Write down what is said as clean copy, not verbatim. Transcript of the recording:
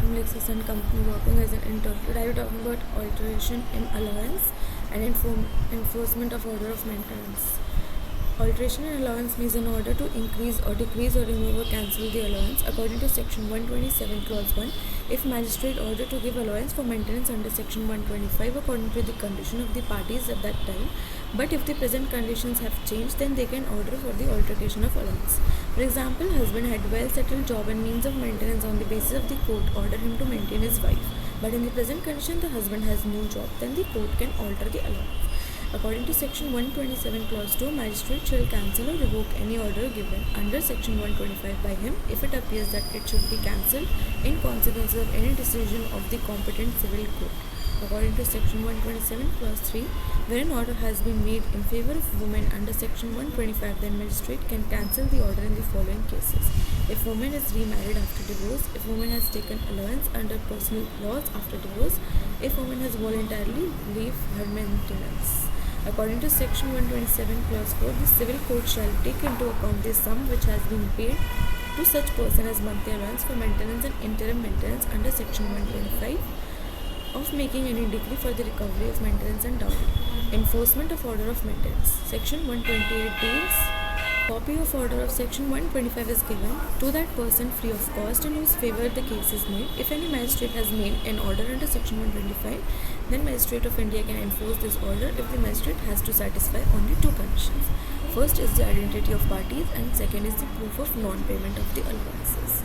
from Lexis Company working as an interpreter. I will talking about alteration in allowance and enforcement of order of maintenance. Alteration in allowance means an order to increase or decrease or remove or cancel the allowance according to section 127 clause 1 if magistrate order to give allowance for maintenance under section 125 according to the condition of the parties at that time, but if the present conditions have changed, then they can order for the alteration of allowance. For example, husband had well settled job and means of maintenance on the basis of the court order him to maintain his wife, but in the present condition the husband has no job, then the court can alter the allowance. According to section 127 clause 2, magistrate shall cancel or revoke any order given under section 125 by him if it appears that it should be cancelled in consequence of any decision of the competent civil court. According to section 127 clause 3, where an order has been made in favor of woman under section 125, then magistrate can cancel the order in the following cases: if woman is remarried after divorce, if woman has taken allowance under personal laws after divorce, if woman has voluntarily leave her maintenance. According to section 127 clause 4, the civil court shall take into account the sum which has been paid to such person as monthly allowance for maintenance and interim maintenance under section 125 of making any decree for the recovery of maintenance and dowry. Enforcement of order of maintenance. Section 128 deals copy of order of section 125 is given to that person free of cost in whose favor the case is made. If any magistrate has made an order under section 125, then Magistrate of India can enforce this order if the magistrate has to satisfy only two conditions. First is the identity of parties and second is the proof of non-payment of the allowances.